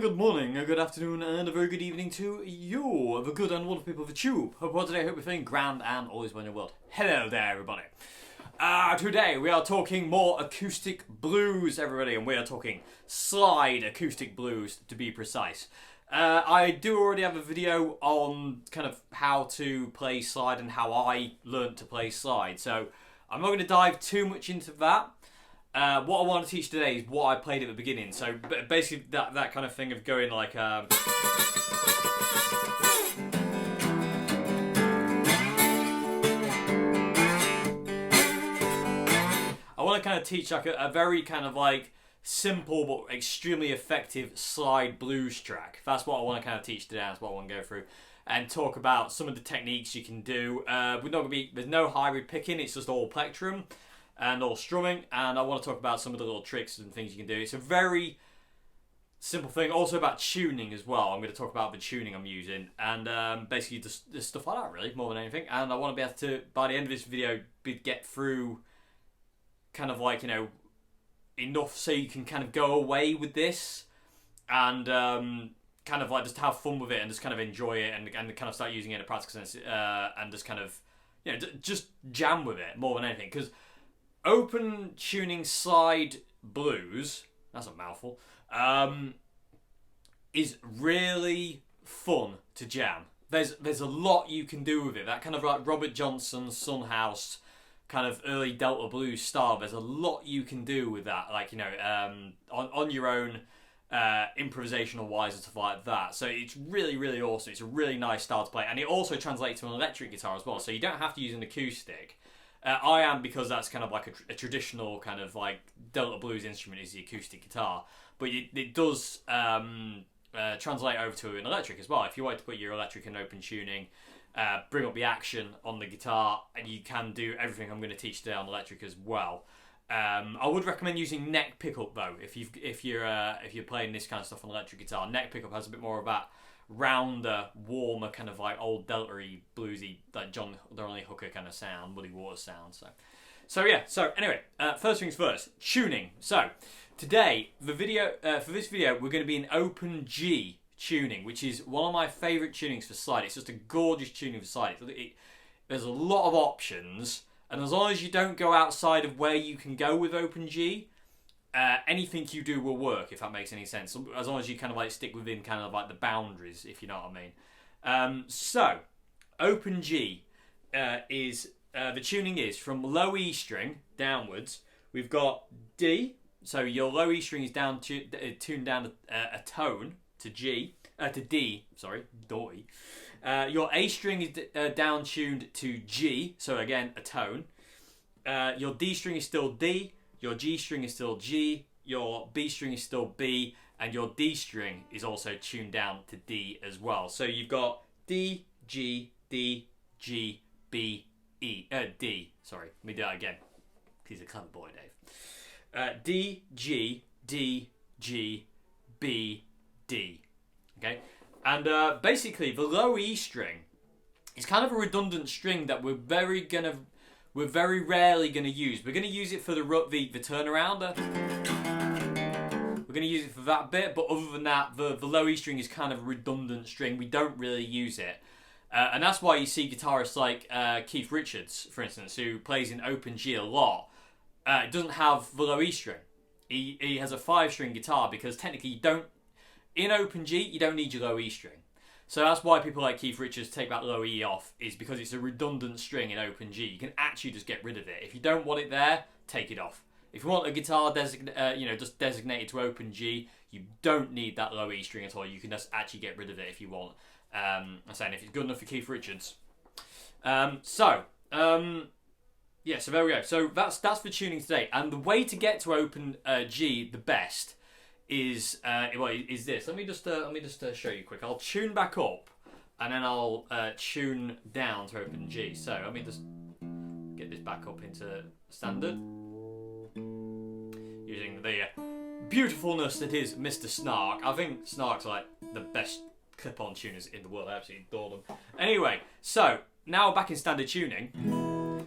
good morning, a good afternoon, and a very good evening to you, the good and wonderful people of the tube. Hope well today, hope you're feeling grand and always well in your world. Hello there, everybody. Today we are talking more acoustic blues, everybody, and we are talking slide acoustic blues, to be precise. I do already have a video on kind of how to play slide and how I learned to play slide, so I'm not going to dive too much into that. What I want to teach today is what I played at the beginning. So basically that kind of thing of going like I want to kind of teach like a very kind of like simple but extremely effective slide blues track. That's what I want to kind of teach today. That's what I want to go through and talk about some of the techniques you can do. There's no hybrid picking. It's just all plectrum and all strumming, and I want to talk about some of the little tricks and things you can do. It's a very simple thing. Also about tuning as well. I'm going to talk about the tuning I'm using, and basically just stuff like that, really, more than anything. And I want to be able to, by the end of this video, get through kind of like, you know, enough so you can kind of go away with this and kind of like just have fun with it and just kind of enjoy it and kind of start using it in a practical sense and just kind of, you know, just jam with it more than anything. Because open tuning slide blues, that's a mouthful, is really fun to jam. There's a lot you can do with it. That kind of like Robert Johnson, Sunhouse, kind of early Delta blues style. There's a lot you can do with that, like, you know, on your own, improvisational wise and stuff like that. So it's really, really awesome. It's a really nice style to play, and it also translates to an electric guitar as well. So you don't have to use an acoustic. I am, because that's kind of like a traditional kind of like Delta blues instrument is the acoustic guitar, but it does translate over to an electric as well. If you want to put your electric in open tuning, bring up the action on the guitar, and you can do everything I'm going to teach today on electric as well. I would recommend using neck pickup though if you're playing this kind of stuff on electric guitar. Neck pickup has a bit more of that rounder, warmer, kind of like old Delta-y, bluesy, like John Donnie Hooker kind of sound, Muddy Waters sound. So yeah. So anyway, first things first, tuning. So today, for this video, we're going to be in open G tuning, which is one of my favourite tunings for slide. It's just a gorgeous tuning for slide. There's a lot of options, and as long as you don't go outside of where you can go with open G, anything you do will work, if that makes any sense. As long as you kind of like stick within kind of like the boundaries, if you know what I mean. So, open G is, the tuning is from low E string downwards. We've got D, so your low E string is tuned down a tone to G, to D, sorry, D. Your A string is down tuned to G, so again, a tone. Your D string is still D. Your G string is still G, your B string is still B, and your D string is also tuned down to D as well. So you've got D, G, D, G, B, E, D. Sorry, let me do that again. He's a clever boy, Dave. D, G, D, G, B, D. Okay? And basically, the low E string is kind of a redundant string that we're very rarely going to use. We're going to use it for the turnarounder. We're going to use it for that bit, but other than that, the low E string is kind of a redundant string. We don't really use it. And that's why you see guitarists like Keith Richards, for instance, who plays in open G a lot, doesn't have the low E string. He has a 5-string guitar because technically in open G, you don't need your low E string. So that's why people like Keith Richards take that low E off, is because it's a redundant string in open G. You can actually just get rid of it. If you don't want it there, take it off. If you want a guitar just designated to open G, you don't need that low E string at all. You can just actually get rid of it if you want. I'm saying if it's good enough for Keith Richards. Yeah, so there we go. So that's for tuning today. And the way to get to open G the best is this. Let me just show you quick. I'll tune back up, and then I'll tune down to open G. So let me just get this back up into standard, using the beautifulness that is Mr. Snark. I think Snark's like the best clip-on tuners in the world. I absolutely adore them. Anyway, so now back in standard tuning.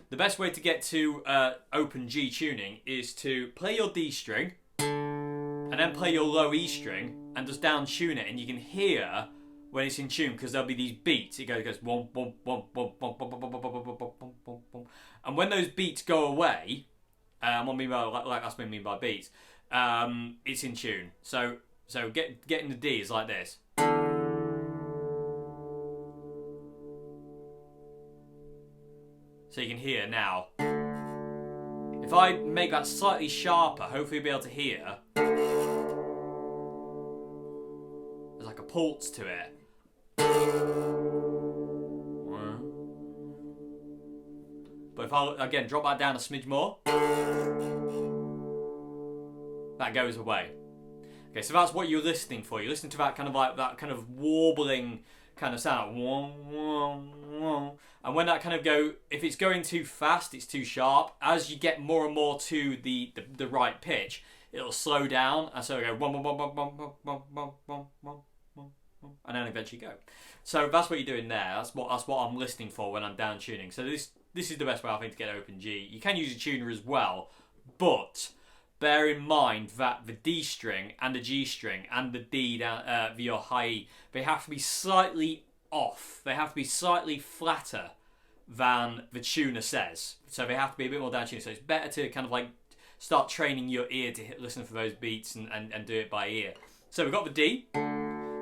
The best way to get to open G tuning is to play your D string, and then play your low E string, and just down tune it, and you can hear when it's in tune because there'll be these beats. It goes wom, wom, wom, wom, wom, wom, wom, wom, wom, wom, wom, wom. And when those beats go away, what I mean by that's what I mean by beats. It's in tune. So getting the D is like this. So you can hear now. If I make that slightly sharper, hopefully you'll be able to hear. There's like a pulse to it. But if I, again, drop that down a smidge more, that goes away. Okay, so that's what you're listening for. You're listening to that kind of like, that kind of warbling kind of sound. And when that kind of if it's going too fast, it's too sharp. As you get more and more to the right pitch, it'll slow down, and so it'll go and then eventually go. So that's what you're doing there. That's what I'm listening for when I'm down tuning. So this is the best way I think to get open G. You can use a tuner as well, but bear in mind that the D string and the G string and the D down your high E, they have to be slightly off. They have to be slightly flatter than the tuner says. So they have to be a bit more down tuned. So it's better to kind of like start training your ear to listen for those beats and do it by ear. So we've got the D.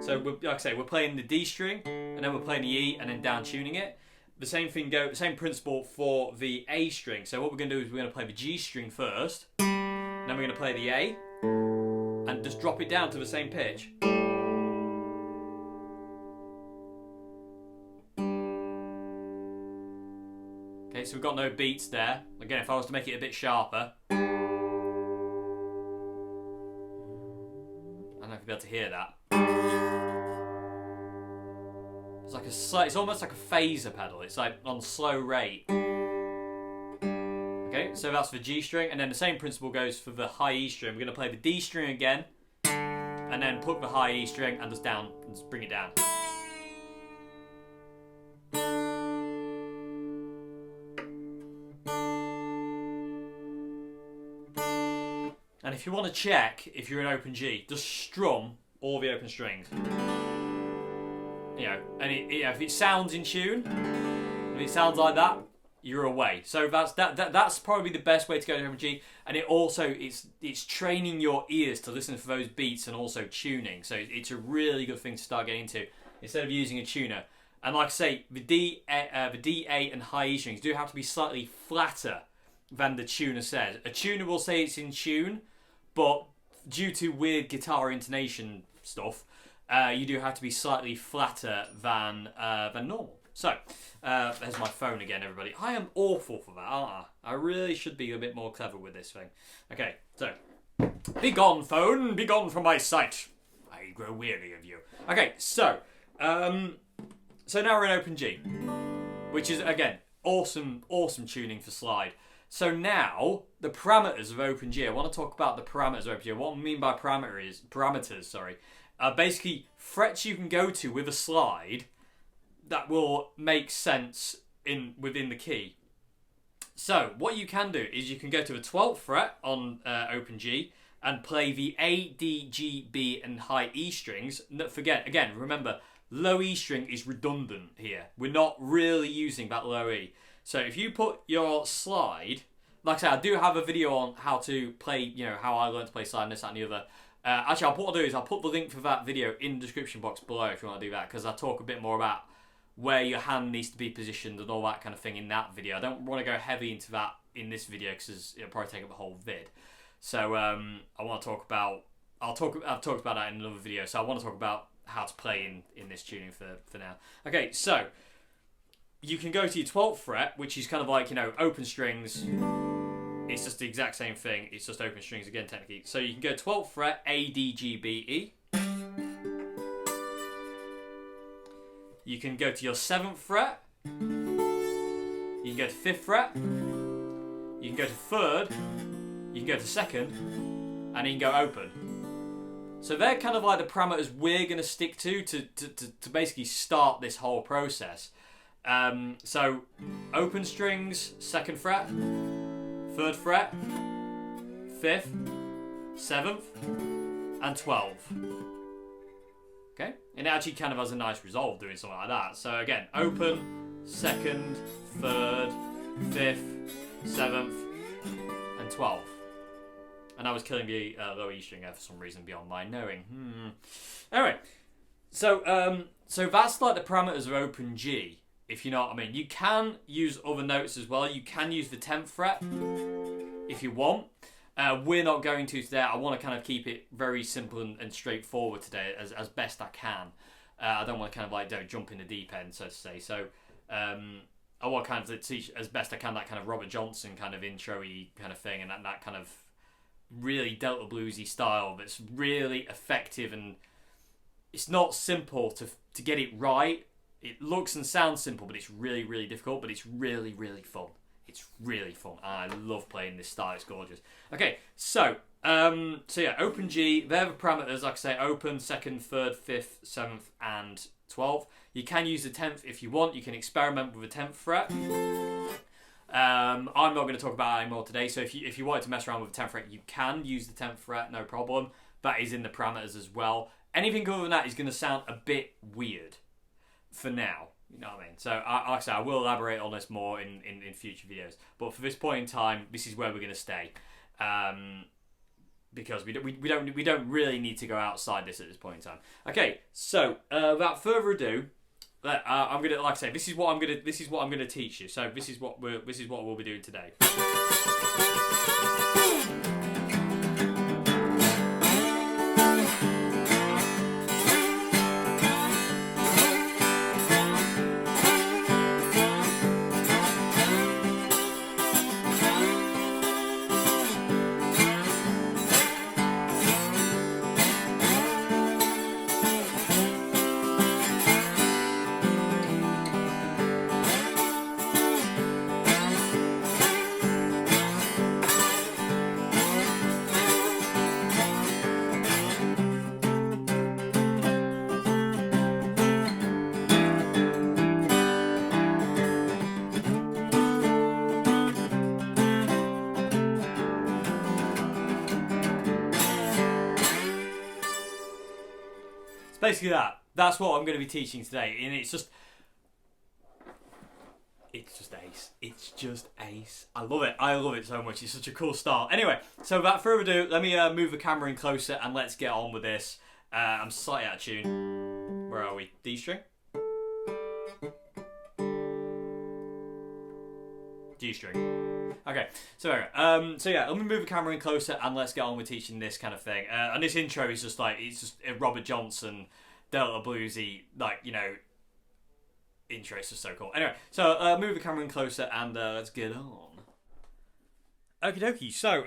So like I say, we're playing the D string and then we're playing the E and then down tuning it. The same principle for the A string. So what we're going to do is we're going to play the G string first. Then we're going to play the A and just drop it down to the same pitch. Okay, so we've got no beats there. Again, if I was to make it a bit sharper, I don't know if you'll be able to hear that. It's almost like a phaser pedal. It's like on slow rate. Okay, so that's the G string, and then the same principle goes for the high E string. We're going to play the D string again, and then put the high E string and just bring it down. And if you want to check if you're in open G, just strum all the open strings. You know, and if it sounds in tune, if it sounds like that, you're away. So that's probably the best way to go to open G. And it's training your ears to listen for those beats and also tuning. So it's a really good thing to start getting into instead of using a tuner. And like I say, the D, A, and high E strings do have to be slightly flatter than the tuner says. A tuner will say it's in tune, but due to weird guitar intonation stuff, you do have to be slightly flatter than normal. So, there's my phone again, everybody. I am awful for that, aren't I? I really should be a bit more clever with this thing. Okay, so, begone, phone, begone from my sight. I grow weary of you. Okay, so now we're in open G, which is, again, awesome tuning for slide. So now, the parameters of open G. I want to talk about the parameters of open G. What I mean by parameters, basically frets you can go to with a slide that will make sense within the key. So what you can do is you can go to the 12th fret on open G and play the A, D, G, B and high E strings. Remember, low E string is redundant here. We're not really using that low E. So if you put your slide, like I said, I do have a video on how to play, how I learned to play slide and this, that and the other. Actually, what I'll do is I'll put the link for that video in the description box below if you want to do that, because I talk a bit more about where your hand needs to be positioned and all that kind of thing in that video. I don't want to go heavy into that in this video because it'll probably take up the whole vid. So I want to talk about, I've talked about that in another video, so I want to talk about how to play in this tuning for now. Okay, so you can go to your 12th fret, which is kind of like, open strings. It's just the exact same thing. It's just open strings again, technically. So you can go 12th fret, A, D, G, B, E. You can go to your 7th fret. You can go to 5th fret. You can go to 3rd. You can go to 2nd. And you can go open. So they're kind of like the parameters we're going to stick to basically start this whole process. So open strings, 2nd fret, 3rd fret, 5th, 7th, and 12th. Okay, and it actually kind of has a nice resolve doing something like that. So again, open, 2nd, 3rd, 5th, 7th, and 12th. And I was killing the lower E string there for some reason beyond my knowing. Anyway, so that's like the parameters of open G, if you know what I mean. You can use other notes as well. You can use the 10th fret if you want. We're not going to today. I want to kind of keep it very simple and straightforward today as best I can. I don't want to kind of like jump in the deep end, so to say. So I want kind of to teach as best I can that kind of Robert Johnson kind of intro-y kind of thing, and that kind of really Delta bluesy style that's really effective, and it's not simple to get it right. It looks and sounds simple, but it's really, really difficult, but it's really, really fun. It's really fun. I love playing this style. It's gorgeous. Okay, so yeah, open G. They're the parameters, like I say, open, 2nd, 3rd, 5th, 7th, and 12th. You can use the 10th if you want. You can experiment with the 10th fret. I'm not going to talk about it anymore today, so if you wanted to mess around with the 10th fret, you can use the 10th fret, no problem. That is in the parameters as well. Anything other than that is going to sound a bit weird for now. You know what I mean? So, like I say, I will elaborate on this more in future videos. But for this point in time, this is where we're going to stay, because we don't really need to go outside this at this point in time. Okay, so without further ado, I'm gonna, like I say, this is what I'm gonna teach you. So this is what we'll be doing today. Basically that's what I'm going to be teaching today, and it's just ace. It's just ace. I love it so much. It's such a cool style. Anyway, so without further ado, let me move the camera in closer and let's get on with this. I'm slightly out of tune. Where are we? D string, G string. Okay, so yeah, let me move the camera in closer and let's get on with teaching this kind of thing. And this intro is just like, it's just a Robert Johnson, Delta bluesy, like, you know, intro. It's just so cool. Anyway, so move the camera in closer and let's get on. Okie dokie. So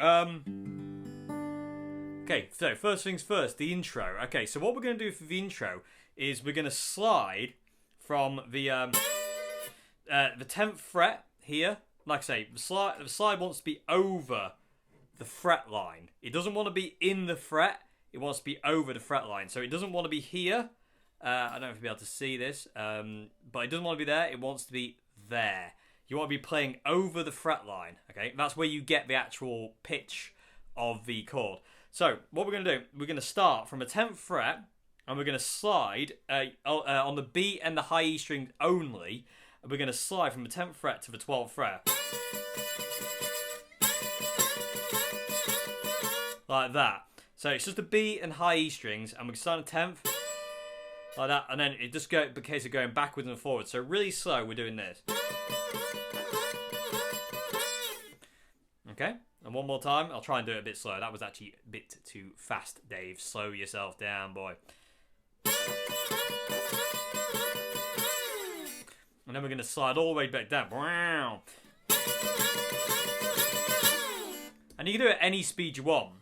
okay. So first things first, the intro. Okay, so what we're going to do for the intro is we're going to slide from the 10th fret here. Like I say, the slide wants to be over the fret line. It doesn't want to be in the fret. It wants to be over the fret line. So it doesn't want to be here. I don't know if you'll be able to see this. But it doesn't want to be there. It wants to be there. You want to be playing over the fret line. Okay, that's where you get the actual pitch of the chord. So what we're going to do, we're going to start from a 10th fret. And we're going to slide on the B and the high E string only. We're going to slide from the 10th fret to the 12th fret. Like that. So it's just a B and high E strings, and we can start on 10th. Like that, and then it just goes in case of going backwards and forwards. So really slow, we're doing this. Okay, and one more time. I'll try and do it a bit slower. That was actually a bit too fast, Dave. Slow yourself down, boy. And then we're going to slide all the way back down. Wow. And you can do it at any speed you want.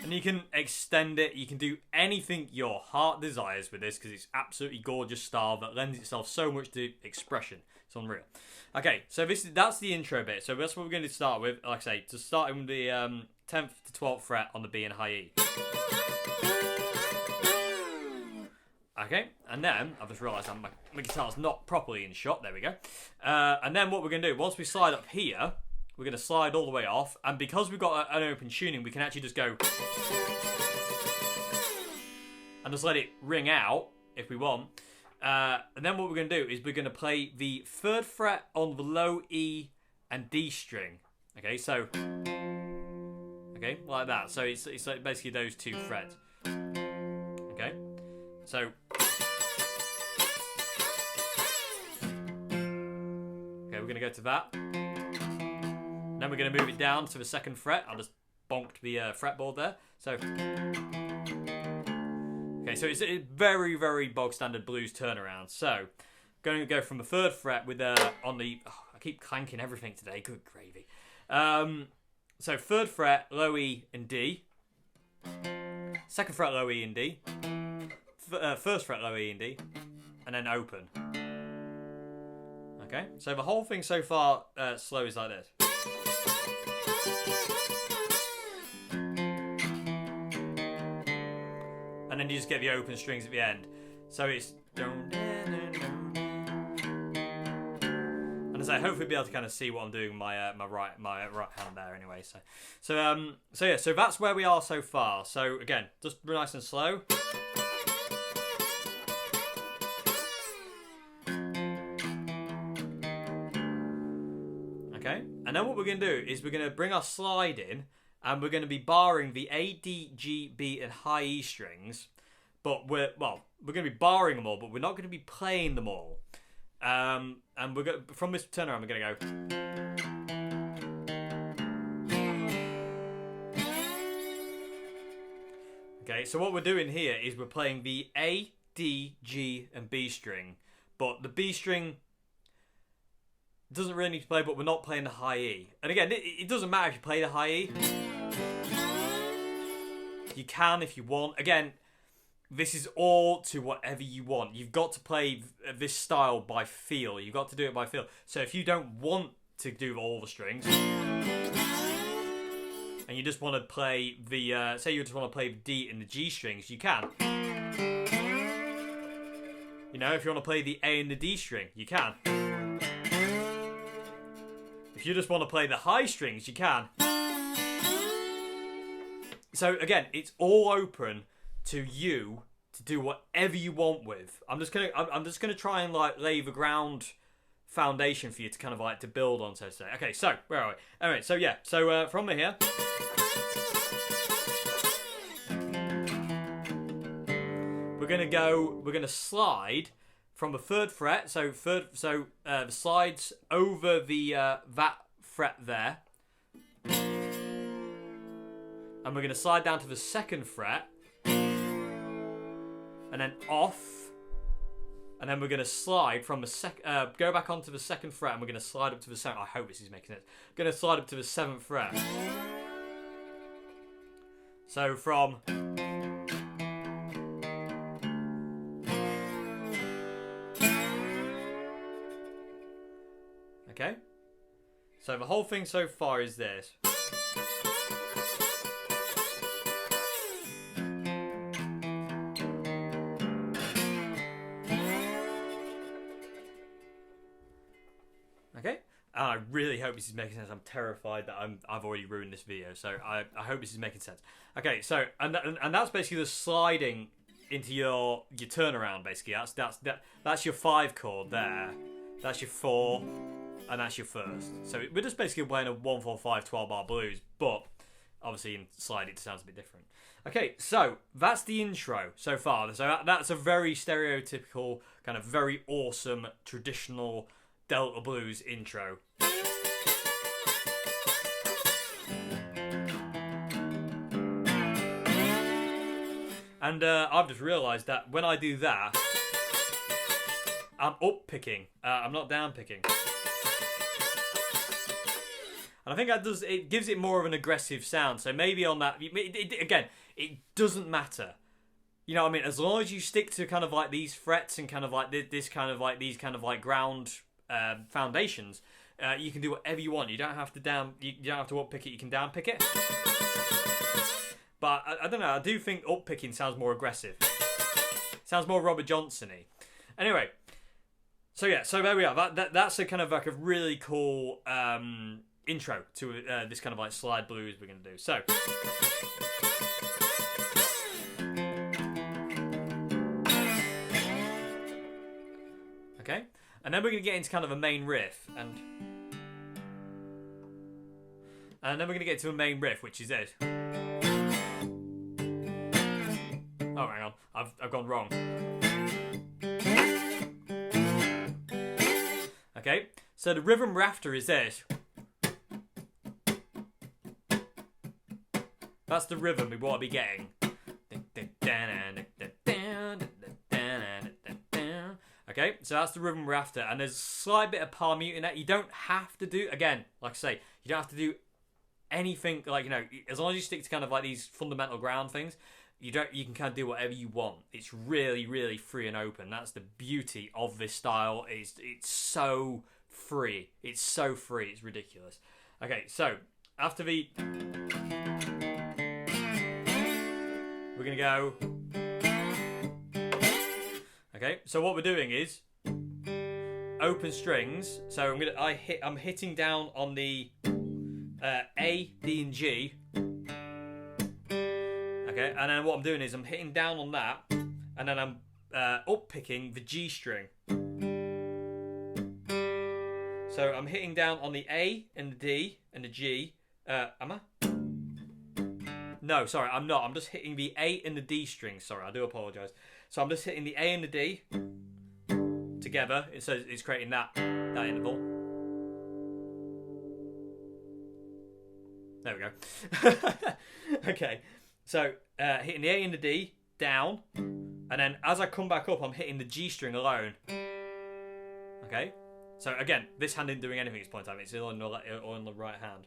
And you can extend it. You can do anything your heart desires with this, because it's absolutely gorgeous style that lends itself so much to expression. It's unreal. Okay, so that's the intro bit. So that's what we're going to start with. Like I say, to start with the 10th to 12th fret on the B and high E. Okay, and then I've just realised my guitar's not properly in shot. There we go. And then what we're going to do, once we slide up here, we're going to slide all the way off, and because we've got an open tuning, we can actually just go and just let it ring out if we want. And then what we're going to do is we're going to play the 3rd fret on the low E and D string. Okay, so like that. So it's like basically those 2 frets. Okay, so we're going to go to that. Then we're going to move it down to the 2nd fret. I'll just bonked the fretboard there. So, okay, so it's a very, very bog standard blues turnaround. So, going to go from the 3rd fret with on the. Oh, I keep clanking everything today. Good gravy. So 3rd fret, low E and D. 2nd fret, low E and D. 1st fret, low E and D, and then open. Okay, so the whole thing so far slow is like this. And then you just get the open strings at the end. So it's and as I hopefully be able to kind of see what I'm doing with my right hand there anyway. So that's where we are so far. So again, just nice and slow. Okay, and then what we're going to do is we're going to bring our slide in, and we're going to be barring the A, D, G, B, and high E strings, but we're going to be barring them all, but we're not going to be playing them all. And we're going from this turnaround, we're going to go. Okay, so what we're doing here is we're playing the A, D, G, and B string, but the B string doesn't really need to play, but we're not playing the high E. And again, it doesn't matter if you play the high E. You can if you want. Again, this is all to whatever you want. You've got to play this style by feel. You've got to do it by feel. So if you don't want to do all the strings, and you just want to play the, say you just want to play the D and the G strings, you can. You know, if you want to play the A and the D string, you can. If you just want to play the high strings, you can. So again, it's all open to you to do whatever you want with. I'm just gonna try and like lay the ground foundation for you to kind of like to build on, so to say. Okay, so where are we? Anyway, so yeah, so from here, we're gonna slide from the 3rd fret. So the slides over the that fret there, and we're gonna slide down to the 2nd fret, and then off, and then we're gonna slide from the go back onto the 2nd fret, and we're gonna slide up to the 7th. I hope this is making sense. Gonna slide up to the 7th fret. So from okay. So the whole thing so far is this. Okay, and I really hope this is making sense. I'm terrified that I've already ruined this video, so I hope this is making sense. Okay, so and that's basically the sliding into your turnaround. Basically, that's your 5 chord there. That's your 4, and that's your 1st. So we're just basically playing a 1-4-5 12-bar blues, but obviously in slide it sounds a bit different. Okay, so that's the intro so far. So that's a very stereotypical, kind of very awesome, traditional Delta blues intro. And I've just realised that when I do that, I'm up picking. I'm not down picking. And I think it gives it more of an aggressive sound. So maybe on that, again, it doesn't matter. You know what I mean? As long as you stick to kind of like these frets and kind of like these kind of like ground foundations, you can do whatever you want. You don't have to you don't have to up pick it. You can down pick it. But I don't know. I do think up picking sounds more aggressive. Sounds more Robert Johnson-y. Anyway, so yeah, so there we are. That's a kind of like a really cool intro to this kind of like slide blues we're going to do. So. Okay, and then we're going to get into kind of a main riff, and then we're going to get to a main riff, which is this. Oh, hang on, I've gone wrong. Okay, so the rhythm we're after is this. That's the rhythm we want to be getting. Okay, so that's the rhythm we're after, and there's a slight bit of palm mute in that. You don't have to do, again, like I say, you don't have to do anything, like, you know, as long as you stick to kind of like these fundamental ground things, you can kind of do whatever you want. It's really, really free and open. That's the beauty of this style. It's so free. It's so free. It's ridiculous. Okay, so after the, we're gonna go. Okay, so what we're doing is open strings. So I'm hitting down on the A, D, and G. Okay, and then what I'm doing is I'm hitting down on that, and then I'm up picking the G string. So I'm hitting down on the A and the D and the G. Am I? No, sorry, I'm not. I'm just hitting the A and the D string. Sorry, I do apologise. So I'm just hitting the A and the D together. It says it's creating that interval. There we go. Okay, so hitting the A and the D down, and then as I come back up, I'm hitting the G string alone. Okay, so again, this hand isn't doing anything at this point in time. It's on the right hand.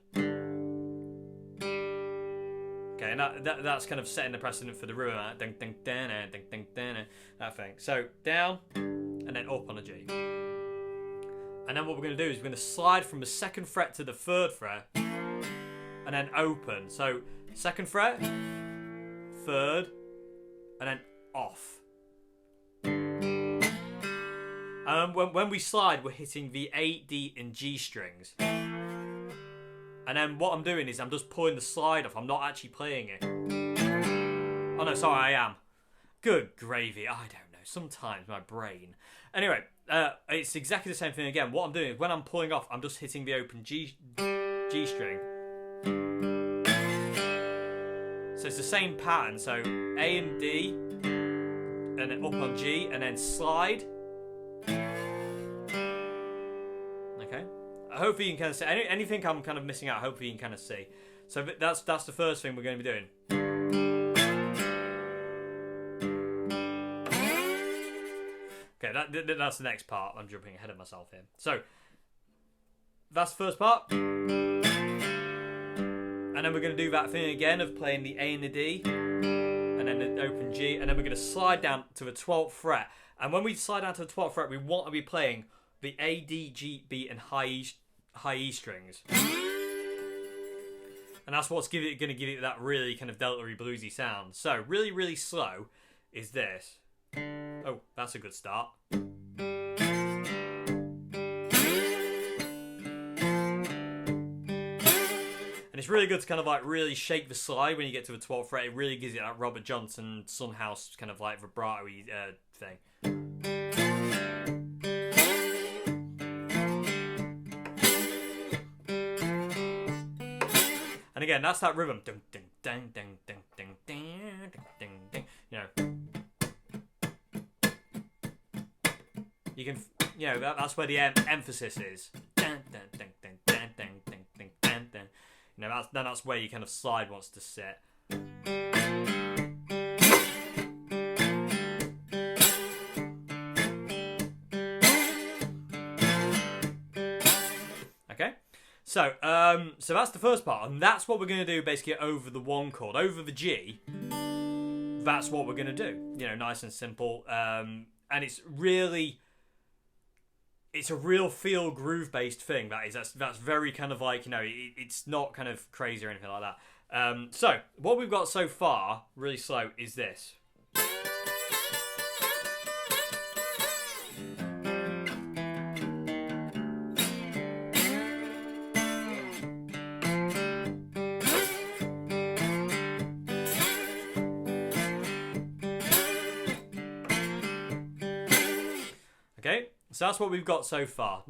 Okay, and that's kind of setting the precedent for the rhythm. Ding, ding, ding, ding, ding, ding, that thing. So down and then up on a G. And then what we're going to do is we're going to slide from the 2nd fret to the 3rd fret and then open. So 2nd fret, 3rd, and then off. When we slide, we're hitting the A, D, and G strings. And then what I'm doing is I'm just pulling the slide off. I'm not actually playing it. Oh no, sorry, I am. Good gravy. I don't know. Sometimes my brain. Anyway, it's exactly the same thing again. What I'm doing is when I'm pulling off, I'm just hitting the open G string. So it's the same pattern. So A and D, and then up on G, and then slide. Okay. Hopefully you can kind of see anything I'm kind of missing out. Hopefully you can kind of see. So that's the first thing we're going to be doing. Okay, that's the next part. I'm jumping ahead of myself here. So that's the first part, and then we're going to do that thing again of playing the A and the D, and then the open G, and then we're going to slide down to the 12th fret. And when we slide down to the 12th fret, we want to be playing the A, D, G, B, and high E strings. And that's what's going to give it that really kind of delta-y bluesy sound. So really, really slow is this. Oh, that's a good start. And it's really good to kind of like really shake the slide when you get to the 12th fret. It really gives it that Robert Johnson Sunhouse kind of like vibrato-y thing. And again, that's that rhythm. Ding, ding, ding, ding, ding, ding, ding, ding, ding. You know, you can, you know, that's where the emphasis is. Ding, ding, ding, ding, ding, ding, ding, ding, ding, ding. You know, that's where your kind of slide wants to sit. Okay. So that's the first part, and that's what we're going to do basically over the 1 chord, over the G. That's what we're going to do. You know, nice and simple. And it's a real feel groove based thing. That's very kind of like, you know, it's not kind of crazy or anything like that. So what we've got so far, really slow, is this. Okay, so that's what we've got so far.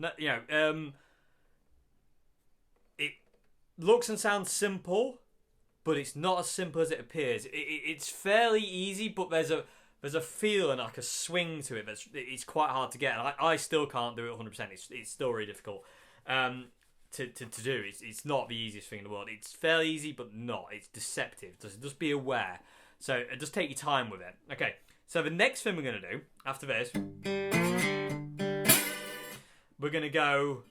It looks and sounds simple, but it's not as simple as it appears. It's fairly easy, but there's a feel and like a swing to it it's quite hard to get. And I still can't do it 100%. It's still really difficult to do. It's not the easiest thing in the world. It's fairly easy, but not. It's deceptive. Just be aware. So just take your time with it. Okay. So the next thing we're going to do after this, we're going to go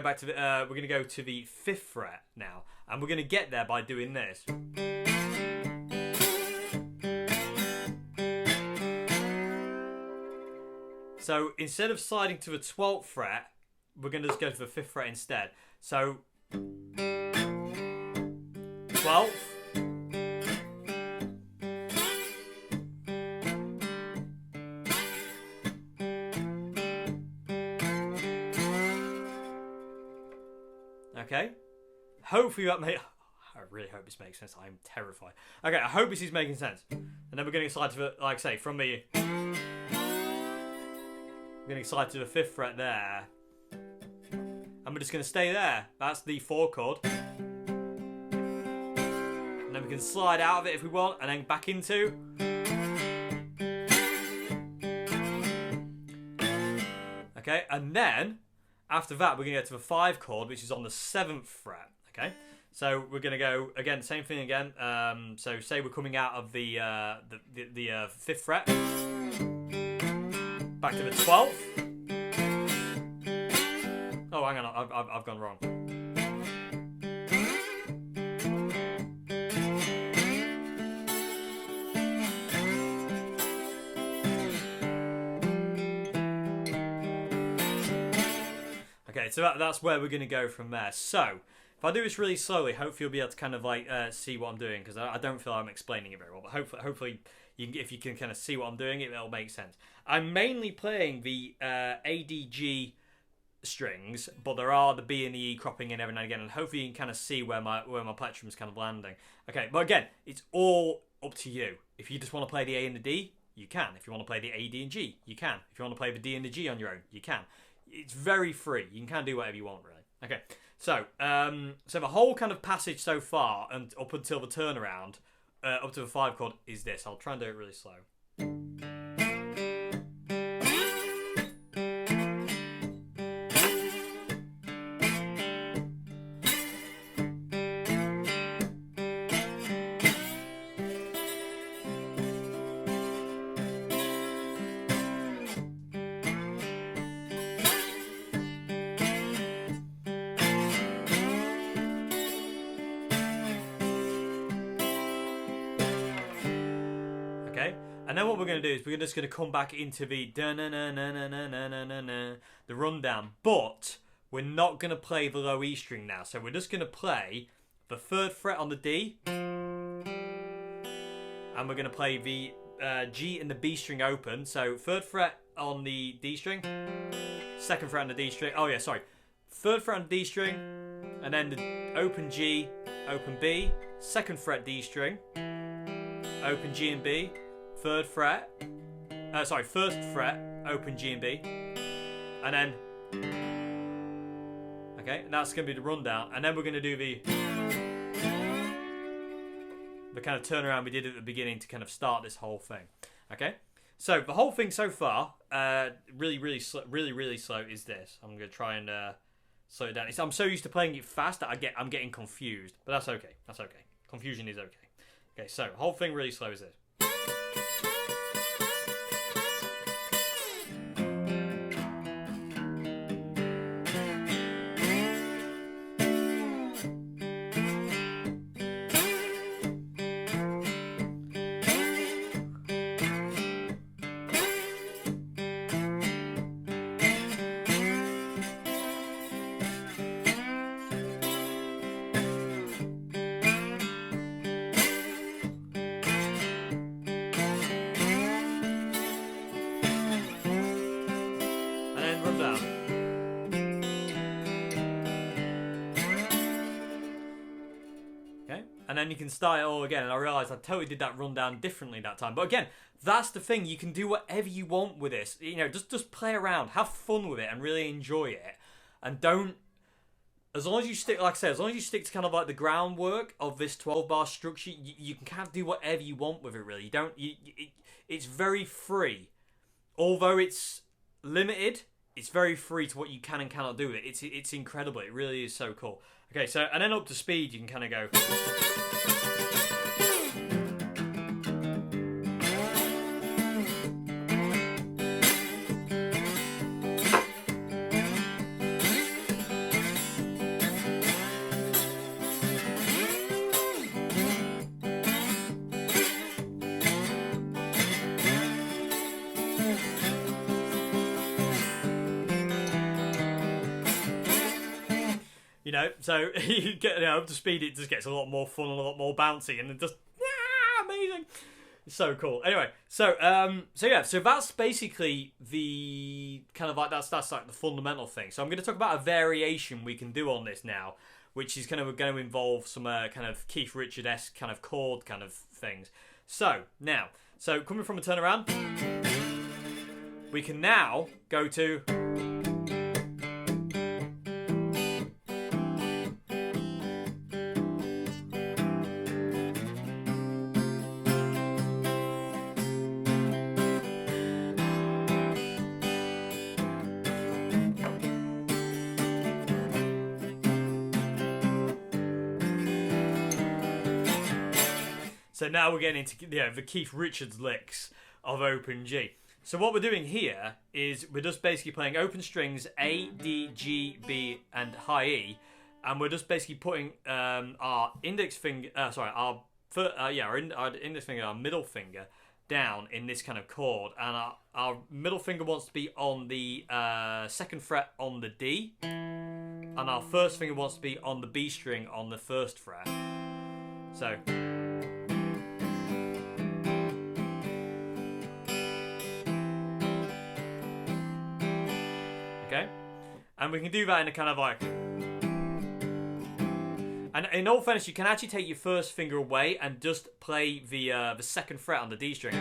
back to we're going to go to the 5th fret now, and we're going to get there by doing this. So instead of sliding to the 12th fret, we're going to just go to the 5th fret instead. So 12th. Okay. Hopefully that I really hope this makes sense. I'm terrified. Okay, I hope this is making sense. And then we're going to slide to the, like I say, from the... We're going to slide to the 5th fret there. And we're just going to stay there. That's the 4 chord. And then we can slide out of it if we want, and then back into... Okay, and then... After that, we're going to go to the 5 chord, which is on the 7th fret. Okay, so we're going to go again, same thing again. So say we're coming out of the 5th fret, back to the 12th. Oh, hang on, I've gone wrong. Okay, so that's where we're going to go from there. So, if I do this really slowly, hopefully you'll be able to kind of like see what I'm doing, because I don't feel I'm explaining it very well. But hopefully if you can kind of see what I'm doing, it'll make sense. I'm mainly playing the ADG strings, but there are the B and the E cropping in every now and again, and hopefully you can kind of see where my plectrum's kind of landing. Okay, but again, it's all up to you. If you just want to play the A and the D, you can. If you want to play the A, D, and G, you can. If you want to play the D and the G on your own, you can. It's very free. You can kind of do whatever you want, really. Okay, so so the whole kind of passage so far and up until the turnaround, up to the 5 chord, is this. I'll try and do it really slow. And then what we're going to do is we're just going to come back into the the rundown, but we're not going to play the low E string now. So we're just going to play the 3rd fret on the D, and we're going to play the G and the B string open. So 3rd fret on the D string, 2nd fret on the D string. Oh yeah, sorry. 3rd fret on the D string, and then the open G, open B, 2nd fret D string, open G and B. 3rd fret, 1st fret, open G and B, and then, okay, and that's going to be the rundown, and then we're going to do the kind of turnaround we did at the beginning to kind of start this whole thing. Okay, so the whole thing so far, really slow is this. I'm going to try and slow it down. I'm so used to playing it fast that I'm getting confused, but that's okay. That's okay. Confusion is okay. Okay, so the whole thing really slow is this. then you can start it all again. And I realised I totally did that rundown differently that time. But again, that's the thing. You can do whatever you want with this. You know, just play around, have fun with it, and really enjoy it. And don't. As long as you stick, like I said, as long as you stick to kind of like the groundwork of this 12-bar structure, you can kind of do whatever you want with it. Really, you don't. It's very free, although it's limited. It's very free to what you can and cannot do with it. It's incredible. It really is so cool. Okay, so and then up to speed, you can kind of go. You know, so you get up to speed, it just gets a lot more fun and a lot more bouncy, and it just amazing. It's so cool. Anyway, so that's basically the kind of like that's like the fundamental thing. So I'm going to talk about a variation we can do on this now, which is kind of going to involve some kind of Keith Richards-esque kind of chord kind of things. So now, coming from a turnaround, we can now go to. So now we're getting into the Keith Richards licks of open G. So what we're doing here is we're just basically playing open strings A, D, G, B, and high E, and we're just basically putting our index finger, our index finger, our middle finger down in this kind of chord, and our middle finger wants to be on the second fret on the D, and our first finger wants to be on the B string on the first fret. So. Okay, and we can do that in a kind of like, and in all fairness, you can actually take your first finger away and just play the second fret on the D string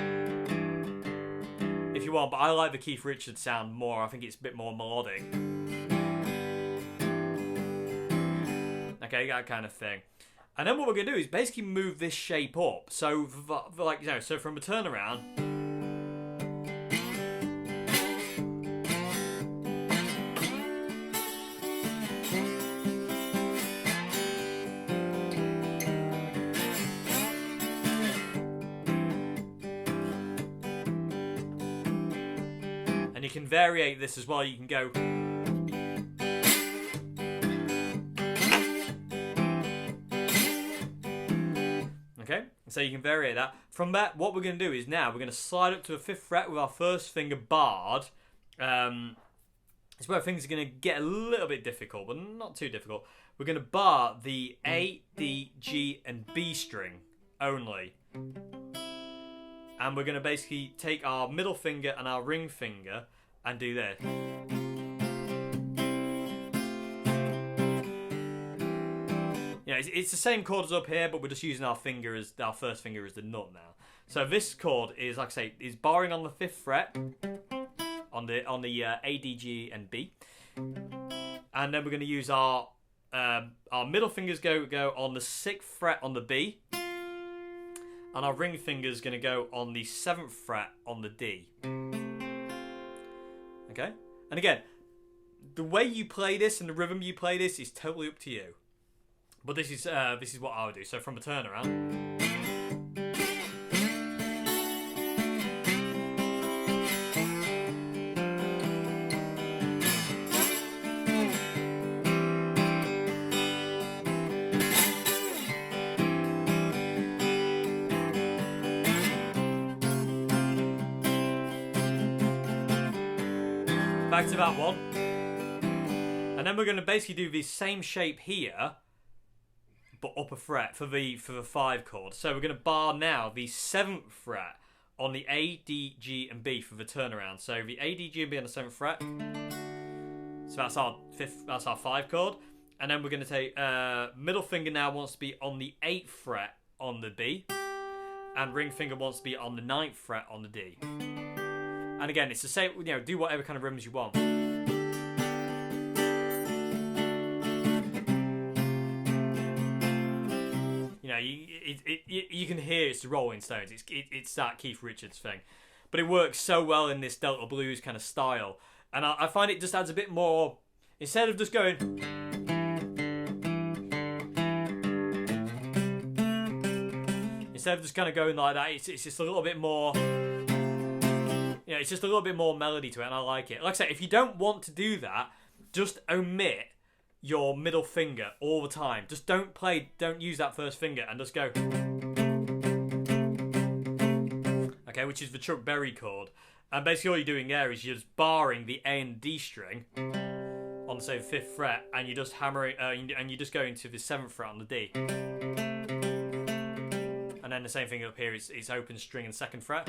if you want. But I like the Keith Richards sound more. I think it's a bit more melodic. Okay, that kind of thing. And then what we're gonna do is basically move this shape up. So, so from a turnaround. And you can variate this as well. You can go. Okay, so you can vary that. From that, what we're going to do is now we're going to slide up to a 5th fret with our first finger barred. It's where things are going to get a little bit difficult, but not too difficult. We're going to bar the A, D, G, and B string only. And we're going to basically take our middle finger and our ring finger and do this. Yeah, it's the same chord as up here, but we're just using our first finger as the nut now. So this chord is, like I say, is barring on the 5th fret on the A, D, G, and B, and then we're going to use our middle fingers go on the 6th fret on the B. And our ring finger is going to go on the 7th fret on the D. Okay? And again, the way you play this and the rhythm you play this is totally up to you. But this is what I would do. So from a turnaround. Back to that one, and then we're going to basically do the same shape here, but up a fret for the 5 chord. So we're going to bar now the 7th fret on the A, D, G, and B for the turnaround. So the A, D, G, and B on the 7th fret. So that's our 5 chord, And then we're going to take middle finger now wants to be on the 8th fret on the B, and ring finger wants to be on the 9th fret on the D. And again, it's the same, you know, do whatever kind of rhythms you want. You know, you can hear it's the Rolling Stones. It's that Keith Richards thing. But it works so well in this Delta Blues kind of style. And I find it just adds a bit more, instead of just going... Instead of just kind of going like that, it's just a little bit more... You know, it's just a little bit more melody to it, and I like it. Like I say, if you don't want to do that, just omit your middle finger all the time. Just don't use that first finger, and just go... Okay, which is the Chuck Berry chord. And basically all you're doing there is you're just barring the A and D string on the same 5th fret, and you're just hammering, and you're just going to the 7th fret on the D. And then the same thing up here is open string and 2nd fret.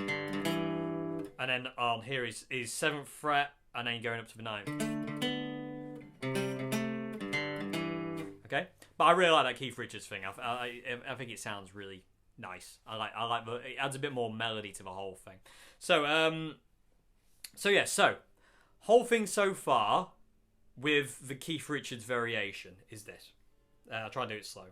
And then on here is 7th fret, and then you're going up to the 9th. Okay? But I really like that Keith Richards thing. I think it sounds really nice. I like it adds a bit more melody to the whole thing. So whole thing so far with the Keith Richards variation is this. I'll try and do it slow.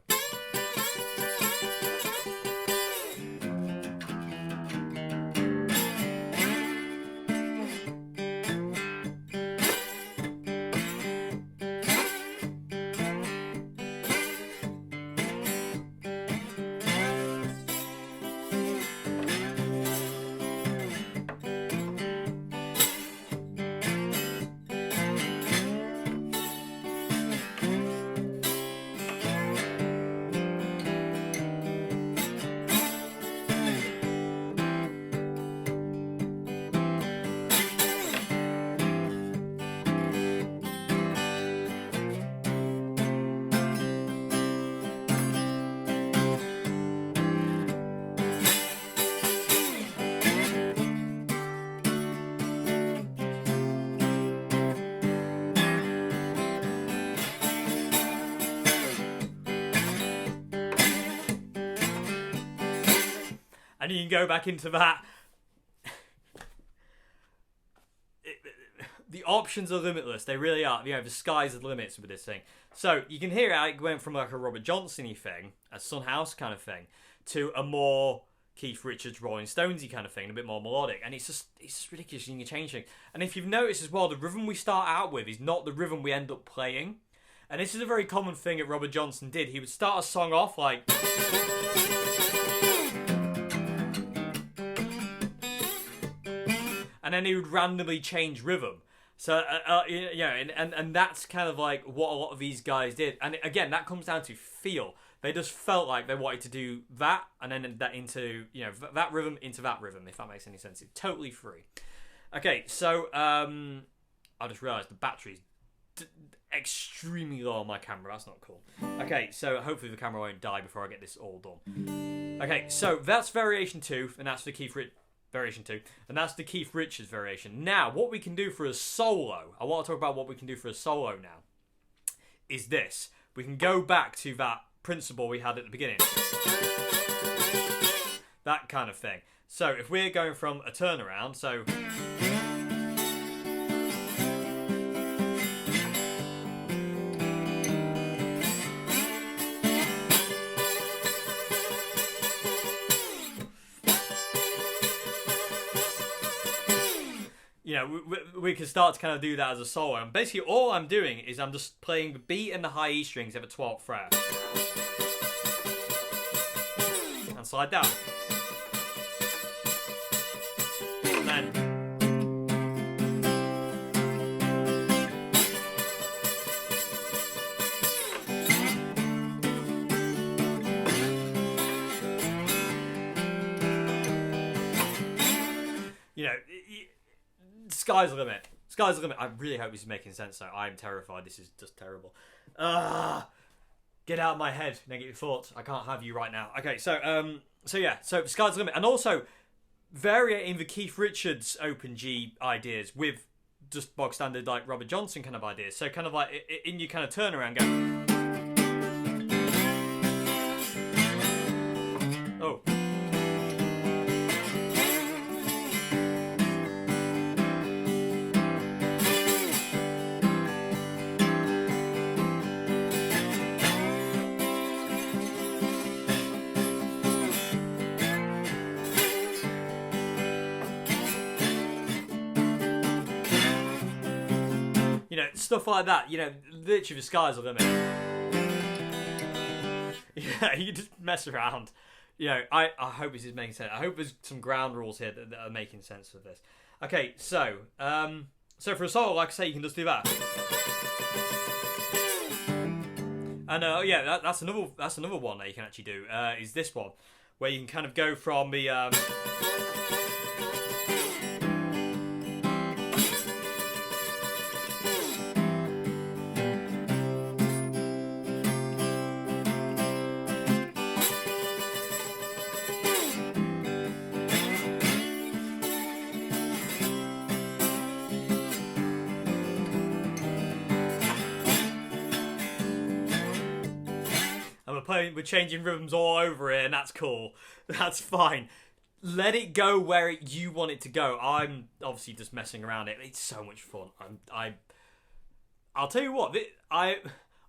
And you can go back into that. The options are limitless. They really are. You know, the sky's the limits with this thing. So you can hear how it went from like a Robert Johnson-y thing, a Son House kind of thing, to a more Keith Richards, Rolling Stonesy kind of thing, a bit more melodic. And it's just ridiculous. You can change things. And if you've noticed as well, the rhythm we start out with is not the rhythm we end up playing. And this is a very common thing that Robert Johnson did. He would start a song off like... and then he would randomly change rhythm. So, and that's kind of like what a lot of these guys did. And again, that comes down to feel. They just felt like they wanted to do that, and then that into, you know, that rhythm into that rhythm, if that makes any sense. It's totally free. Okay, so, I just realised the battery's extremely low on my camera. That's not cool. Okay, so hopefully the camera won't die before I get this all done. Okay, so that's variation 2, and that's the Keith variation 2, and that's the Keith Richards variation. Now, what we can do for a solo, I want to talk about what we can do for a solo now, is this. We can go back to that principle we had at the beginning. That kind of thing. So, if we're going from a turnaround, so... you know, we can start to kind of do that as a solo. And basically all I'm doing is I'm just playing the B and the high E strings at the 12th fret. And slide down. And then... you know... Sky's the limit. Sky's the limit. I really hope this is making sense, though. I'm terrified. This is just terrible. Get out of my head. Negative thoughts. I can't have you right now. Okay, so yeah. So sky's the limit. And also, varying the Keith Richards open G ideas with just bog standard like Robert Johnson kind of ideas. So kind of like in your kind of turnaround, go. Oh. Stuff like that, literally the sky's the limit. Yeah, you just mess around. I hope this is making sense. I hope there's some ground rules here that are making sense of this. Okay, so for a solo, like I say, you can just do that. And that's another one that you can actually do. Is this one where you can kind of go from the we're changing rhythms all over it, and that's cool. That's fine. Let it go where you want it to go. I'm obviously just messing around it. It's so much fun. I'll tell you what.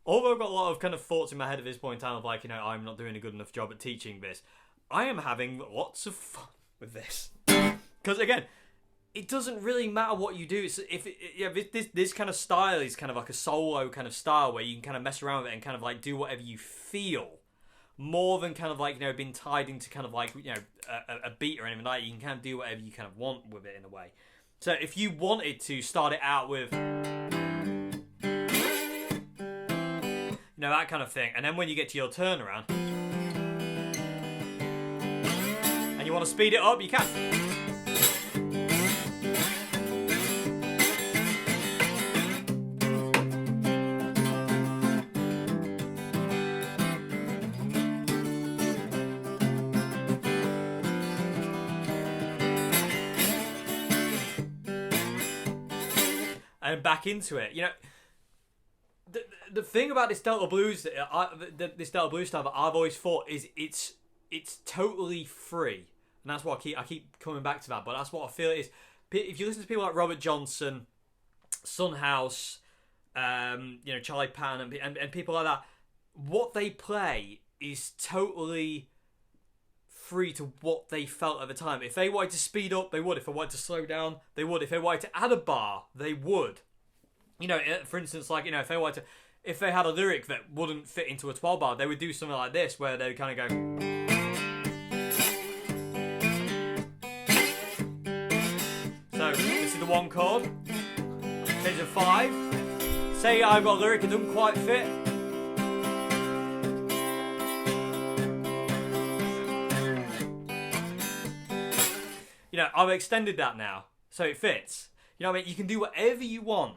Although I've got a lot of kind of thoughts in my head at this point in time of like, I'm not doing a good enough job at teaching this. I am having lots of fun with this. Because again, it doesn't really matter what you do. It's, this kind of style is kind of like a solo kind of style where you can kind of mess around with it and kind of like do whatever you feel, more than kind of like being tied into kind of like a beat or anything like that. You can kind of do whatever you kind of want with it in a way. So if you wanted to start it out with that kind of thing, and then when you get to your turnaround and you want to speed it up, you can. And back into it, the thing about this Delta Blues, this Delta Blues style that I've always thought is it's totally free, and that's what I keep coming back to that. But that's what I feel is, if you listen to people like Robert Johnson, Son House, Charlie Pan, and people like that, what they play is totally free to what they felt at the time. If they wanted to speed up, they would. If they wanted to slow down, they would. If they wanted to add a bar, they would. For instance, like, if they had a lyric that wouldn't fit into a 12 bar, they would do something like this, where they would kind of go. So this is the 1 chord. Change to 5. Say I've got a lyric that doesn't quite fit. I've extended that now, so it fits. You can do whatever you want,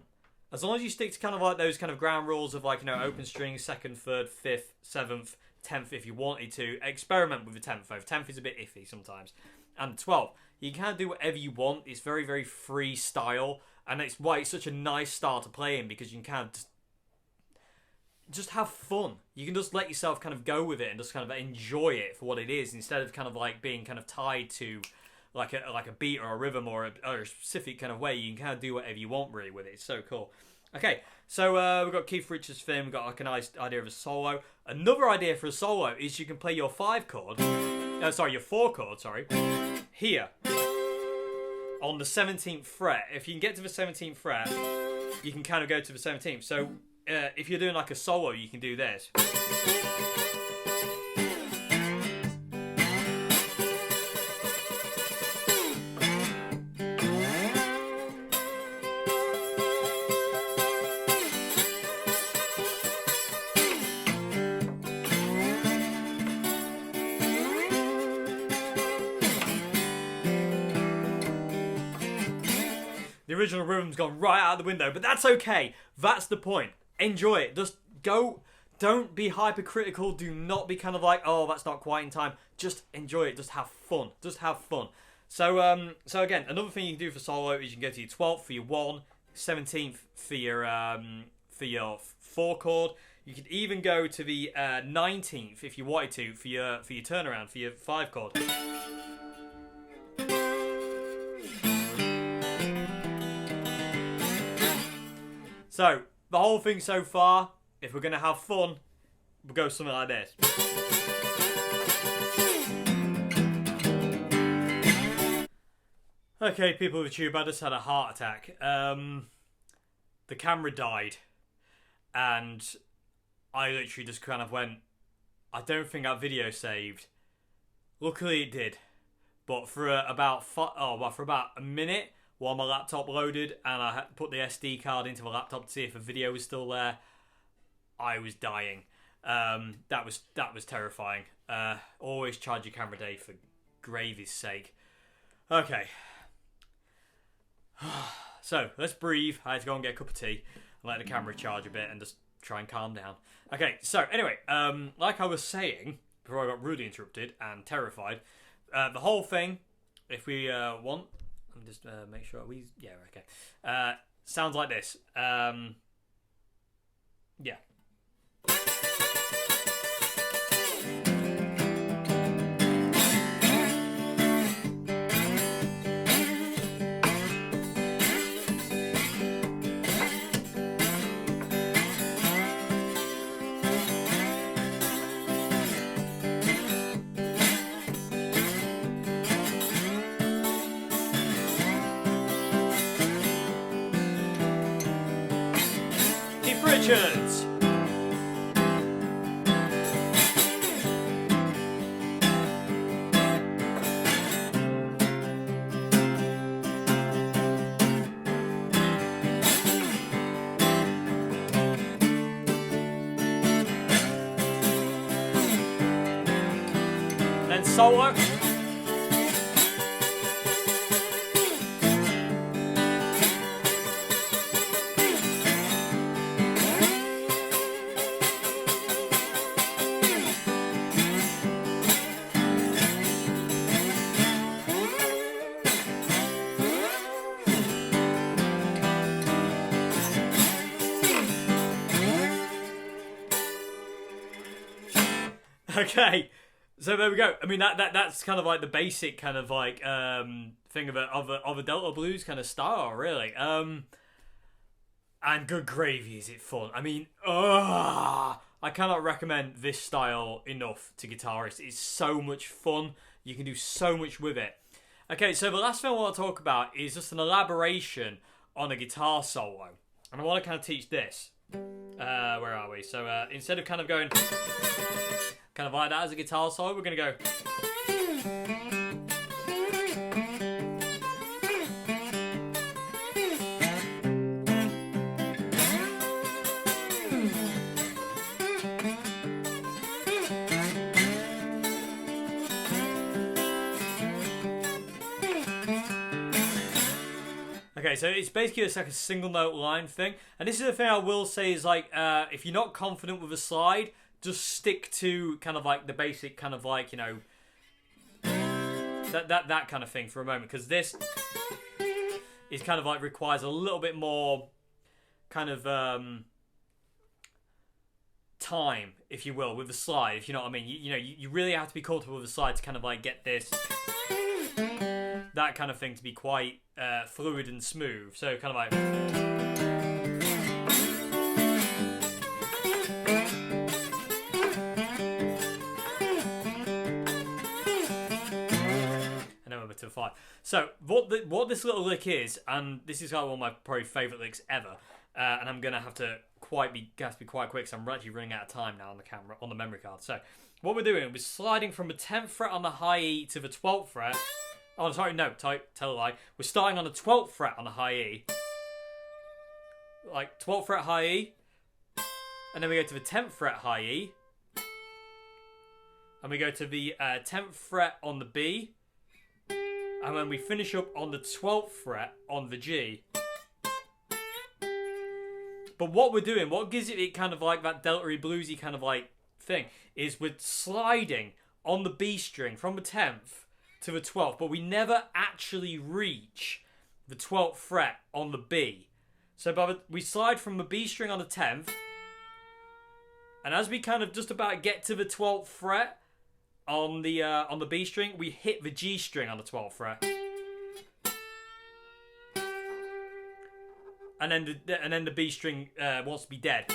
as long as you stick to kind of like those kind of ground rules of like, open strings, 2nd, 3rd, 5th, 7th, 10th if you wanted to. Experiment with the 10th, though. 10th is a bit iffy sometimes. And 12th. You can do whatever you want. It's very, very free style, and it's why it's such a nice style to play in, because you can kind of just have fun. You can just let yourself kind of go with it and just kind of enjoy it for what it is, instead of kind of like being kind of tied to like a beat or a rhythm or a specific kind of way. You can kind of do whatever you want really with it. It's so cool. Okay, so we've got Keith Richards' theme. We've got like a nice idea of a solo. Another idea for a solo is you can play your 4 chord, here on the 17th fret. If you can get to the 17th fret, you can kind of go to the 17th. So if you're doing like a solo, you can do this. The original rhythm's gone right out the window, but that's okay. That's the point. Enjoy it. Just go. Don't be hypercritical. Do not be kind of like, oh, that's not quite in time. Just enjoy it. Just have fun. Just have fun. So again, another thing you can do for solo is you can go to your 12th for your 1, 17th for your 4 chord. You could even go to the 19th if you wanted to for your turnaround for your 5 chord. So the whole thing so far, if we're gonna have fun, we'll go something like this. Okay, people of the tube, I just had a heart attack. The camera died, and I literally just kind of went, I don't think that video saved. Luckily it did, but for about a minute while my laptop loaded and I had put the SD card into the laptop to see if the video was still there, I was dying. That was terrifying. Always charge your camera day for gravy's sake. Okay. So, let's breathe. I had to go and get a cup of tea and let the camera charge a bit and just try and calm down. Okay, so anyway, like I was saying before I got rudely interrupted and terrified, the whole thing, if we want, let me just make sure okay. Sounds like this. Yeah. Richards. Then solo. Okay, so there we go. I mean that's kind of like the basic kind of like thing of a Delta blues kind of style, really. And good gravy, is it fun? I mean, I cannot recommend this style enough to guitarists. It's so much fun. You can do so much with it. Okay, so the last thing I want to talk about is just an elaboration on a guitar solo, and I want to kind of teach this. Where are we? So instead of kind of going kind of like that as a guitar solo, we're going to go. Okay, so it's basically just like a single note line thing, and this is the thing I will say is like, if you're not confident with a slide, just stick to kind of like the basic kind of like, you know, that kind of thing for a moment, because this is kind of like requires a little bit more kind of time, if you will, with the slide, if you know what I mean. You know, you really have to be comfortable with the slide to kind of like get this, that kind of thing to be quite fluid and smooth. So kind of like. To 5. So what this little lick is, and this is like one of my probably favourite licks ever, and I'm gonna have to be quite quick, so I'm actually running out of time now on the memory card. So what we're doing, we're sliding from the 10th fret on the high E to the 12th fret. Oh, sorry, no, tell a lie. We're starting on the 12th fret on the high E, like 12th fret high E, and then we go to the 10th fret high E, and we go to the 10th fret on the B. And then we finish up on the 12th fret on the G. But what we're doing, what gives it kind of like that delta-y bluesy kind of like thing, is we're sliding on the B string from the 10th to the 12th, but we never actually reach the 12th fret on the B. So we slide from the B string on the 10th, and as we kind of just about get to the 12th fret on the B string, we hit the G string on the 12th fret, and then the B string wants to be dead.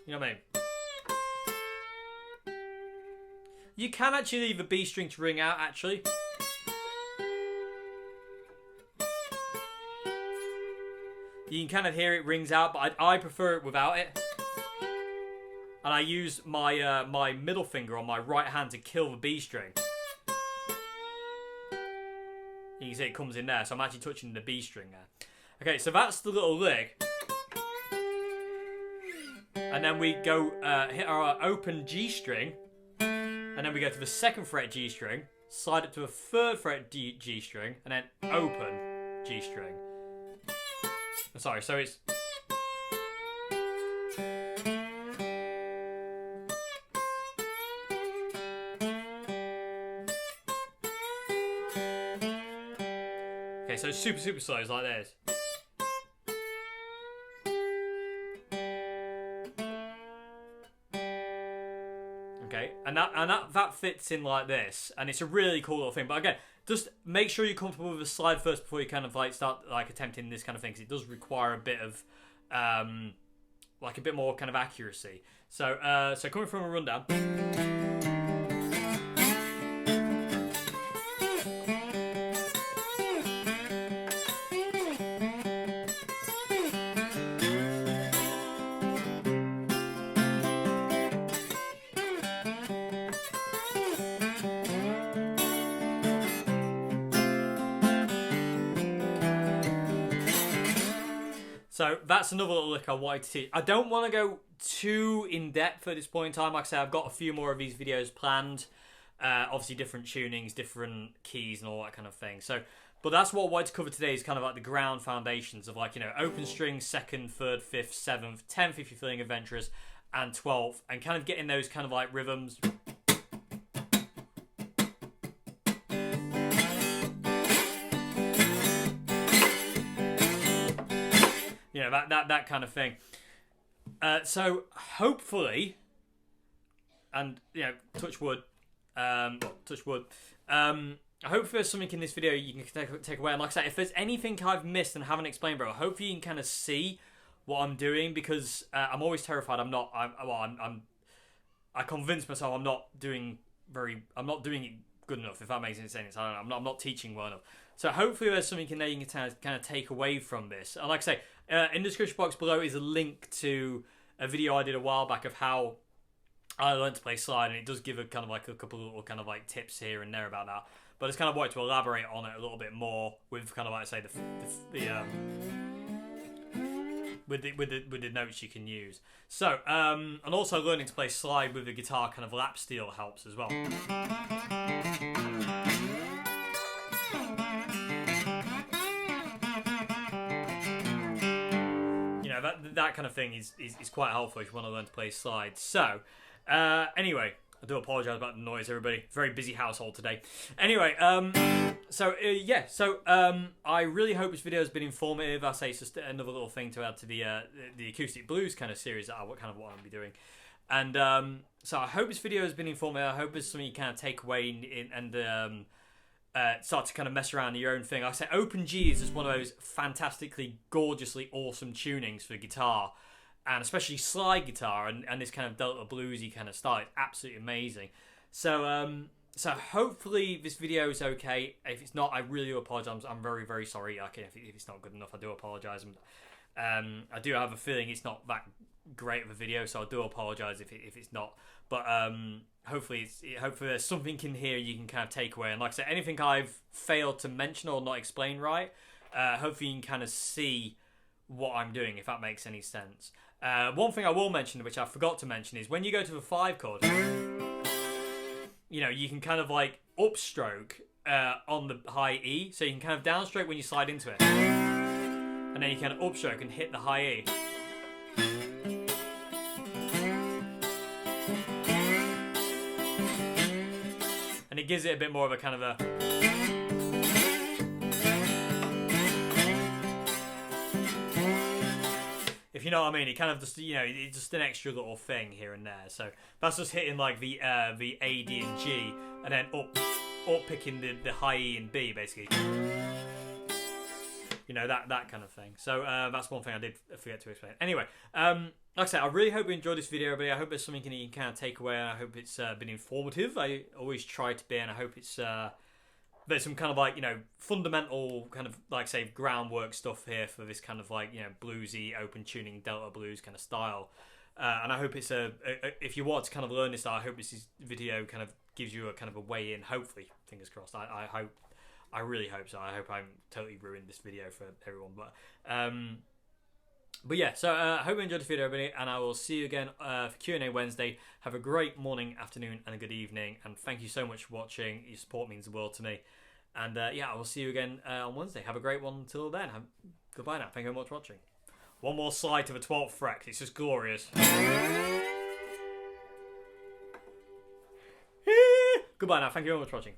You know what I mean? You can actually leave the B string to ring out, actually. You can kind of hear it rings out, but I prefer it without it. And I use my my middle finger on my right hand to kill the B string. You can see it comes in there, so I'm actually touching the B string there. Okay, so that's the little lick. And then we go hit our open G string, and then we go to the 2nd fret G string, slide it to a 3rd fret G string, and then open G string. Sorry, so it's... Okay, so super slow, it's like this. Okay, and that fits in like this, and it's a really cool little thing. But again, just make sure you're comfortable with the slide first before you kind of like start like attempting this kind of thing, because it does require a bit of like a bit more kind of accuracy. So so coming from a rundown. So that's another little lick I wanted to teach. I don't want to go too in depth at this point in time. Like I say, I've got a few more of these videos planned. Obviously different tunings, different keys and all that kind of thing. So, but that's what I wanted to cover today, is kind of like the ground foundations of, like, you know, open strings, 2nd, 3rd, 5th, 7th, 10th if you're feeling adventurous, and 12th, and kind of getting those kind of like rhythms. You know, that kind of thing. So hopefully, and you know, touch wood. Hopefully there's something in this video you can take away. And like I say, if there's anything I've missed and haven't explained, bro, hopefully you can kind of see what I'm doing, because I'm always terrified. I convince myself I'm not doing it good enough, if that makes any sense. I don't know. I'm not teaching well enough. So hopefully there's something in there you can kind of take away from this. And like I say, in the description box below is a link to a video I did a while back of how I learned to play slide, and it does give a kind of like a couple of little kind of like tips here and there about that. But it's kind of wanted to elaborate on it a little bit more with kind of like, say, with the notes you can use. So and also learning to play slide with the guitar kind of lap steel helps as well. That kind of thing is quite helpful if you want to learn to play slide. So, anyway, I do apologise about the noise, everybody. Very busy household today. Anyway, I really hope this video has been informative. I say it's just another little thing to add to the acoustic blues kind of series that what I'll be doing. And so I hope this video has been informative. I hope it's something you kind of take away and start to kind of mess around in your own thing. Like I say, Open G is just one of those fantastically, gorgeously awesome tunings for guitar, and especially slide guitar and this kind of Delta bluesy kind of style. It's absolutely amazing. So so hopefully this video is okay. If it's not, I really do apologise. I'm very, very sorry. Okay, if it's not good enough, I do apologise. I do have a feeling it's not that great of a video, so I do apologise if it's not. But hopefully there's something in here you can kind of take away. And like I said, anything I've failed to mention or not explain right, hopefully you can kind of see what I'm doing, if that makes any sense. One thing I will mention, which I forgot to mention, is when you go to the 5 chord, you know, you can kind of like upstroke on the high E, so you can kind of downstroke when you slide into it, and then you kind of upstroke and hit the high E. And it gives it a bit more of a kind of a... If you know what I mean, it kind of just, you know, it's just an extra little thing here and there. So that's just hitting like the A, D, and G, and then up picking the high E and B, basically. You know, that kind of thing. So that's one thing I did forget to explain. Anyway, like I said, I really hope you enjoyed this video, everybody. I hope there's something you can kind of take away. I hope it's been informative. I always try to be, and I hope it's there's some kind of like, you know, fundamental kind of like, say, groundwork stuff here for this kind of like, you know, bluesy, open tuning Delta blues kind of style. And I hope it's if you want to kind of learn this style, I hope this video kind of gives you a kind of a way in. Hopefully, fingers crossed. I really hope so. I hope I haven't totally ruined this video for everyone. But yeah, so I hope you enjoyed this video, everybody, and I will see you again for Q&A Wednesday. Have a great morning, afternoon, and a good evening, and thank you so much for watching. Your support means the world to me. And yeah, I will see you again on Wednesday. Have a great one until then. Goodbye now. Thank you very much for watching. One more slide to the 12th fret. It's just glorious. Goodbye now. Thank you very much for watching.